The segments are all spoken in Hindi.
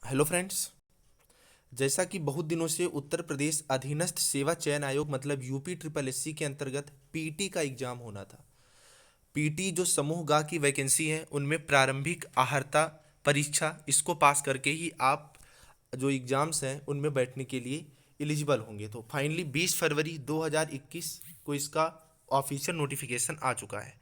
Hello friends. जैसा कि बहुत दिनों से उत्तर प्रदेश अधीनस्थ सेवा चयन आयोग मतलब यूपी ट्रिपल एससी के अंतर्गत पीटी का एग्जाम होना था। पीटी जो समूह गा की वैकेंसी है उनमें प्रारंभिक अहर्ता परीक्षा इसको पास करके ही आप जो एग्जाम्स हैं उनमें बैठने के लिए एलिजिबल होंगे। तो फाइनली 20 फरवरी 2021 को इसका ऑफिशियल नोटिफिकेशन आ चुका है।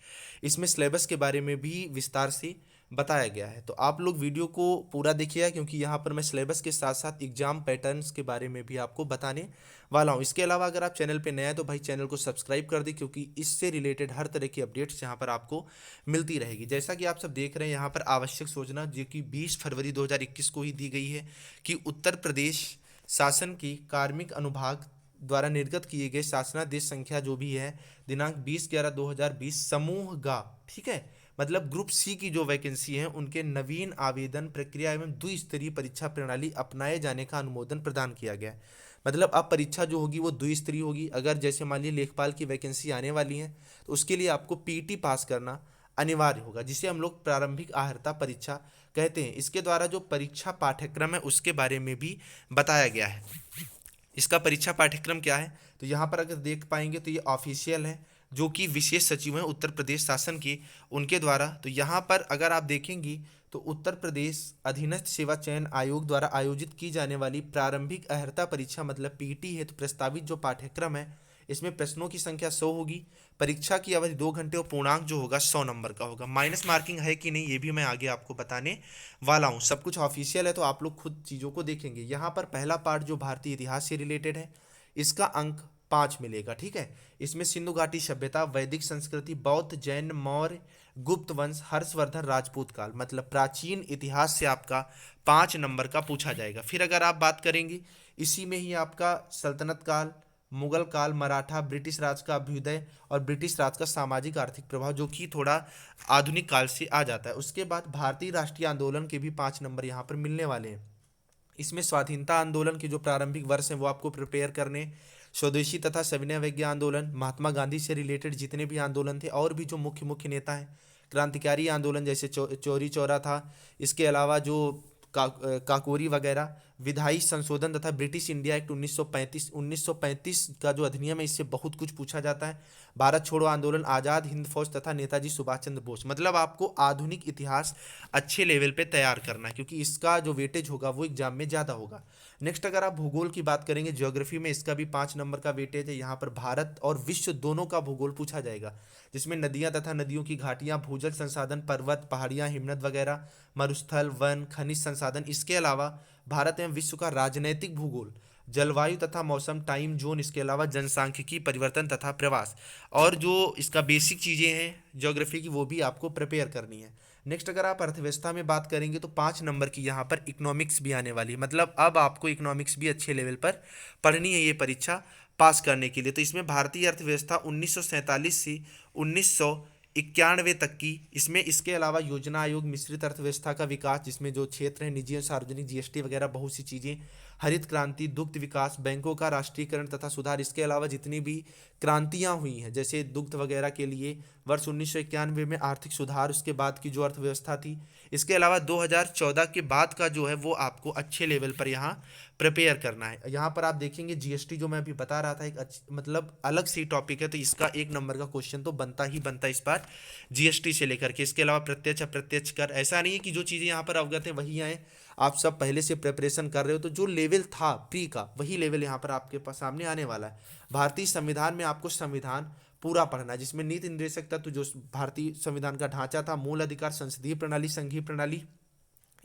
इसमें सिलेबस के बारे में भी विस्तार से बताया गया है, तो आप लोग वीडियो को पूरा देखिएगा क्योंकि यहाँ पर मैं सिलेबस के साथ साथ एग्जाम पैटर्न्स के बारे में भी आपको बताने वाला हूँ। इसके अलावा अगर आप चैनल पे नए हैं तो भाई चैनल को सब्सक्राइब कर दें क्योंकि इससे रिलेटेड हर तरह की अपडेट्स यहाँ पर आपको मिलती रहेगी। जैसा कि आप सब देख रहे हैं यहाँ पर आवश्यक सूचना जो कि 20 फरवरी 2021 को ही दी गई है कि उत्तर प्रदेश शासन की कार्मिक अनुभाग द्वारा निर्गत किए गए शासनादेश संख्या जो भी है दिनांक 20/11/2020 समूह गा, ठीक है, मतलब ग्रुप सी की जो वैकेंसी है उनके नवीन आवेदन प्रक्रिया एवं द्विस्तरीय परीक्षा प्रणाली अपनाए जाने का अनुमोदन प्रदान किया गया है। मतलब अब परीक्षा जो होगी वो द्विस्तरीय होगी। अगर जैसे मान लीजिए लेखपाल की वैकेंसी आने वाली है तो उसके लिए आपको पीटी पास करना अनिवार्य होगा, जिसे हम लोग प्रारंभिक अहर्ता परीक्षा कहते हैं। इसके द्वारा जो परीक्षा पाठ्यक्रम है उसके बारे में भी बताया गया है। इसका परीक्षा पाठ्यक्रम क्या है तो यहाँ पर अगर देख पाएंगे तो ये ऑफिशियल है जो कि विशेष सचिव हैं उत्तर प्रदेश शासन के, उनके द्वारा। तो यहाँ पर अगर आप देखेंगी तो उत्तर प्रदेश अधीनस्थ सेवा चयन आयोग द्वारा आयोजित की जाने वाली प्रारंभिक अहर्ता परीक्षा मतलब पीटी है। तो प्रस्तावित जो पाठ्यक्रम है इसमें प्रश्नों की संख्या 100 होगी, परीक्षा की अवधि 2 घंटे और पूर्णांक जो होगा 100 नंबर का होगा। माइनस मार्किंग है कि नहीं ये भी मैं आगे आपको बताने वाला हूँ। सब कुछ ऑफिशियल है तो आप लोग खुद चीज़ों को देखेंगे। यहाँ पर पहला पार्ट जो भारतीय इतिहास से रिलेटेड है इसका अंक 5 मिलेगा, ठीक है। इसमें सिंधु घाटी सभ्यता, वैदिक संस्कृति, बौद्ध, जैन, मौर्य, गुप्त वंश, हर्षवर्धन, राजपूत काल मतलब प्राचीन इतिहास से आपका 5 नंबर का पूछा जाएगा। फिर अगर आप बात करेंगे इसी में ही आपका सल्तनत काल, मुगल काल, मराठा, ब्रिटिश राज का अभ्युदय और ब्रिटिश राज का सामाजिक आर्थिक प्रभाव जो कि थोड़ा आधुनिक काल से आ जाता है। उसके बाद भारतीय राष्ट्रीय आंदोलन के भी 5 नंबर यहाँ पर मिलने वाले हैं। इसमें स्वाधीनता आंदोलन के जो प्रारंभिक वर्ष हैं वो आपको प्रिपेयर करने, स्वदेशी तथा सविनय अवज्ञा आंदोलन, महात्मा गांधी से रिलेटेड जितने भी आंदोलन थे और भी जो मुख्य मुख्य नेता हैं, क्रांतिकारी आंदोलन जैसे चौरी चौरा था, इसके अलावा जो काकोरी वगैरह, विधायी संशोधन तथा ब्रिटिश इंडिया एक्ट 1935 का जो अधिनियम है इससे बहुत कुछ पूछा जाता है। भारत छोड़ो आंदोलन, आज़ाद हिंद फौज तथा नेताजी सुभाष चंद्र बोस। मतलब आपको आधुनिक इतिहास अच्छे लेवल पे तैयार करना है क्योंकि इसका जो वेटेज होगा वो एग्जाम में ज़्यादा होगा। नेक्स्ट अगर आप भूगोल की बात करेंगे, ज्योग्राफी में इसका भी 5 नंबर का वेटेज है। यहाँ पर भारत और विश्व दोनों का भूगोल पूछा जाएगा जिसमें नदियाँ तथा नदियों की घाटियाँ, भूजल संसाधन, पर्वत, पहाड़ियाँ, हिमनद वगैरह, मरुस्थल, वन, खनिज संसाधन। इसके अलावा भारत एवं विश्व का राजनैतिक भूगोल, जलवायु तथा मौसम, टाइम जोन, इसके अलावा जनसांख्यिकी परिवर्तन तथा प्रवास और जो इसका बेसिक चीज़ें हैं ज्योग्राफी की वो भी आपको प्रिपेयर करनी है। नेक्स्ट अगर आप अर्थव्यवस्था में बात करेंगे तो 5 नंबर की यहाँ पर इकोनॉमिक्स भी आने वाली है। मतलब अब आपको इकोनॉमिक्स भी अच्छे लेवल पर पढ़नी है ये परीक्षा पास करने के लिए। तो इसमें भारतीय अर्थव्यवस्था 1947 से 1991 तक की, इसमें इसके अलावा योजना आयोग, मिश्रित अर्थव्यवस्था का विकास जिसमें जो क्षेत्र है निजी और सार्वजनिक, जीएसटी वगैरह बहुत सी चीज़ें, हरित क्रांति, दुग्ध विकास, बैंकों का राष्ट्रीयकरण तथा सुधार। इसके अलावा जितनी भी क्रांतियां हुई हैं जैसे दुग्ध वगैरह के लिए वर्ष 1991 में आर्थिक सुधार, उसके बाद की जो अर्थव्यवस्था थी। इसके अलावा 2014 के बाद का जो है वो आपको अच्छे लेवल पर यहाँ प्रिपेयर करना है। यहाँ पर आप देखेंगे जीएसटी जो मैं अभी बता रहा था एक मतलब अलग सी टॉपिक है तो इसका 1 नंबर का क्वेश्चन तो बनता ही बनता है इस बार जीएसटी से लेकर के। इसके अलावा प्रत्यक्ष अप्रत्यक्ष कर, ऐसा नहीं है कि जो चीज़ें यहाँ पर अवगत है वही आए, आप सब पहले से प्रिपरेशन कर रहे हो तो जो लेवल था प्री का वही लेवल यहाँ पर आपके पास सामने आने वाला है। भारतीय संविधान में आपको संविधान पूरा पढ़ना है जिसमें नीति निर्देशक तत्व जो भारतीय संविधान का ढांचा था, मूल अधिकार, संसदीय प्रणाली, संघीय प्रणाली।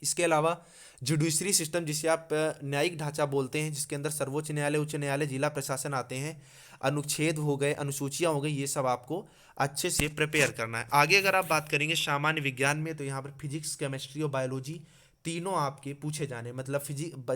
इसके अलावा जुडिशरी सिस्टम जिसे आप न्यायिक ढांचा बोलते हैं जिसके अंदर सर्वोच्च न्यायालय, उच्च न्यायालय, जिला प्रशासन आते हैं, अनुच्छेद हो गए, अनुसूचियां हो गई, ये सब आपको अच्छे से प्रिपेयर करना है। आगे अगर आप बात करेंगे सामान्य विज्ञान में तो यहाँ पर फिजिक्स, केमिस्ट्री और बायोलॉजी तीनों आपके पूछे जाने, मतलब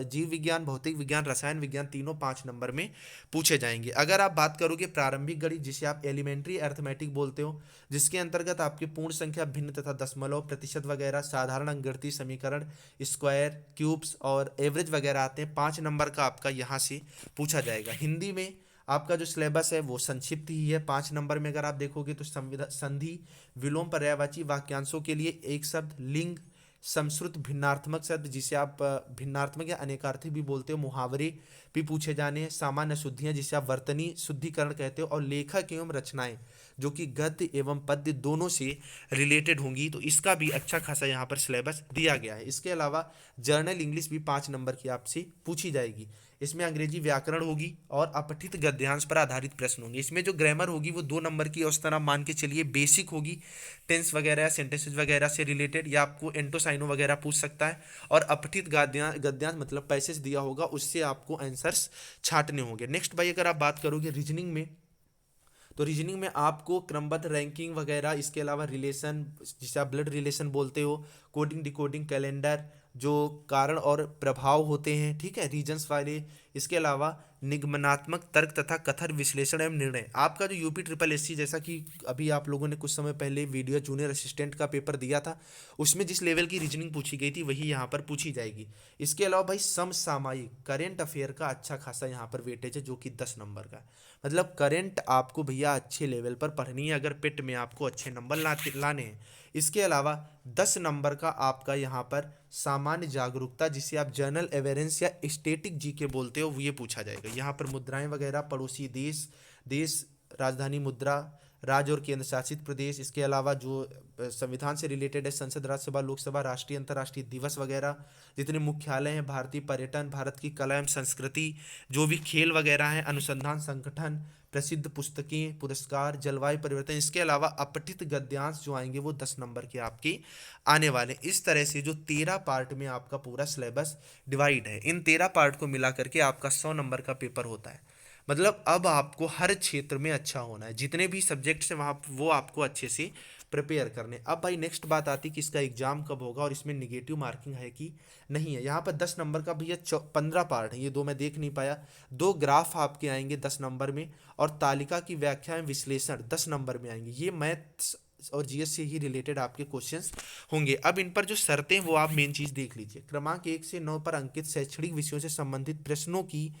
जीव विज्ञान, भौतिक विज्ञान, रसायन विज्ञान तीनों 5 नंबर में पूछे जाएंगे। अगर आप बात करोगे प्रारंभिक गणित जिसे आप एलिमेंट्री अर्थमेटिक बोलते हो, जिसके अंतर्गत आपके पूर्ण संख्या, भिन्न तथा दशमलव, प्रतिशत वगैरह, साधारण अंकगणितीय समीकरण, स्क्वायर, क्यूब्स और एवरेज वगैरह आते हैं, 5 नंबर का आपका यहाँ से पूछा जाएगा। हिंदी में आपका जो सिलेबस है वो संक्षिप्त ही है। 5 नंबर में अगर आप देखोगे तो संधि, विलोम, पर्यायवाची, वाक्यांशों के लिए एक शब्द, लिंग, समश्रुत भिन्नार्थमक शब्द जिसे आप भिन्नार्थमक या अनेकार्थी भी बोलते हो, मुहावरे भी पूछे जाने हैं, सामान्य शुद्धियां जिसे आप वर्तनी शुद्धिकरण कहते हो, और लेखक एवं रचनाएं जो कि गद्य एवं पद्य दोनों से रिलेटेड होंगी। तो इसका भी अच्छा खासा यहाँ पर सिलेबस दिया गया है। इसके अलावा जर्नल इंग्लिश भी 5 नंबर की आपसे पूछी जाएगी। इसमें अंग्रेजी व्याकरण होगी और अपठित गद्यांश पर आधारित प्रश्न होंगे। इसमें जो ग्रामर होगी वो 2 नंबर की उस तरह मान के चलिए बेसिक होगी, टेंस वगैरह सेंटेंसेस वगैरह से रिलेटेड, या आपको एंटोसाइनो वगैरह पूछ सकता है। और अपठित गद्यांश मतलब पैसेज दिया होगा, उससे आपको आंसर्स छांटने होंगे। नेक्स्ट भाई अगर आप बात करोगे रीजनिंग में, तो रीजनिंग में आपको क्रमबद्ध रैंकिंग वगैरह, इसके अलावा रिलेशन जिसे आप ब्लड रिलेशन बोलते हो, कोडिंग डिकोडिंग कैलेंडर, जो कारण और प्रभाव होते हैं, ठीक है, रीजन्स वाले, इसके अलावा निगमनात्मक तर्क तथा कथन विश्लेषण एवं निर्णय। आपका जो यूपी ट्रिपल एससी, जैसा कि अभी आप लोगों ने कुछ समय पहले वीडियो जूनियर असिस्टेंट का पेपर दिया था, उसमें जिस लेवल की रीजनिंग पूछी गई थी वही यहाँ पर पूछी जाएगी। इसके अलावा भाई समसामयिक करेंट अफेयर का अच्छा खासा यहाँ पर वेटेज है, जो कि 10 नंबर का है। मतलब करंट आपको भैया अच्छे लेवल पर पढ़नी है अगर पेट में आपको अच्छे नंबर लाने हैं। इसके अलावा 10 नंबर का आपका यहाँ पर सामान्य जागरूकता जिसे आप जनरल अवेयरेंस या स्टैटिक जीके बोलते हो, वो ये पूछा जाएगा। यहाँ पर मुद्राएं वगैरह, पड़ोसी देश, देश, राजधानी मुद्रा, राज्य और केंद्र शासित प्रदेश, इसके अलावा जो संविधान से रिलेटेड है, संसद, राज्यसभा, लोकसभा, राष्ट्रीय अंतर्राष्ट्रीय दिवस वगैरह, जितने मुख्यालय हैं, भारतीय पर्यटन, भारत की कला एवं संस्कृति, जो भी खेल वगैरह हैं, अनुसंधान संगठन, प्रसिद्ध पुस्तकें, पुरस्कार, जलवायु परिवर्तन। इसके अलावा अपठित गद्यांश जो आएंगे वो 10 नंबर के आपके आने वाले। इस तरह से जो 13 पार्ट में आपका पूरा सिलेबस डिवाइड है, इन 13 पार्ट को मिला करके आपका 100 नंबर का पेपर होता है। मतलब अब आपको हर क्षेत्र में अच्छा होना है, जितने भी सब्जेक्ट्स हैं वहाँ वो आपको अच्छे से प्रिपेयर करने। अब भाई नेक्स्ट बात आती है कि इसका एग्जाम कब होगा और इसमें निगेटिव मार्किंग है कि नहीं है। यहाँ पर 10 नंबर का भैया 15 पार्ट है, ये 2 मैं देख नहीं पाया। 2 ग्राफ आपके आएंगे 10 नंबर में, और तालिका की व्याख्या एवं विश्लेषण 10 नंबर में आएंगे। ये मैथ्स और जीएस से ही रिलेटेड आपके क्वेश्चंस होंगे। अब इन पर जो शर्तें वो आप मेन चीज देख लीजिए। क्रमांक 1 से 9 पर अंकित शैक्षणिक विषयों से संबंधित प्रश्नों की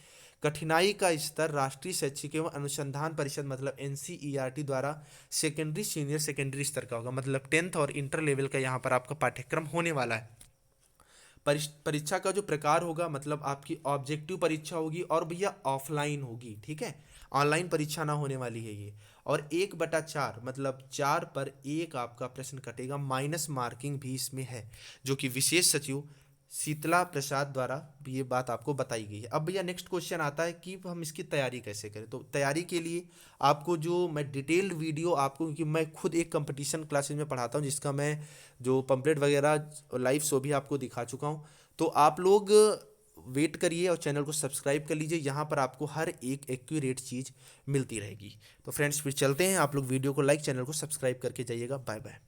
कठिनाई का स्तर राष्ट्रीय शैक्षिक एवं अनुसंधान परिषद मतलब एनसीईआरटी द्वारा सेकेंडरी, सीनियर सेकेंडरी स्तर का होगा। मतलब 10th और इंटर लेवल का यहाँ पर आपका पाठ्यक्रम होने वाला है। परीक्षा का जो प्रकार होगा, मतलब आपकी ऑब्जेक्टिव परीक्षा होगी और भैया ऑफलाइन होगी, ठीक है, ऑनलाइन परीक्षा ना होने वाली है ये। और 1/4 मतलब 4 पर 1 आपका प्रश्न कटेगा, माइनस मार्किंग भी इसमें है, जो कि विशेष सचिव शीतला प्रसाद द्वारा ये बात आपको बताई गई है। अब भैया नेक्स्ट क्वेश्चन आता है कि हम इसकी तैयारी कैसे करें। तो तैयारी के लिए आपको जो मैं डिटेल्ड वीडियो आपको, क्योंकि मैं खुद एक कंपटीशन क्लासेस में पढ़ाता हूँ जिसका मैं जो पंपलेट वगैरह लाइव शो भी आपको दिखा चुका हूँ, तो आप लोग वेट करिए और चैनल को सब्सक्राइब कर लीजिए। यहाँ पर आपको हर एक एक्यूरेट चीज़ मिलती रहेगी। तो फ्रेंड्स फिर चलते हैं, आप लोग वीडियो को लाइक, चैनल को सब्सक्राइब करके जाइएगा। Bye bye.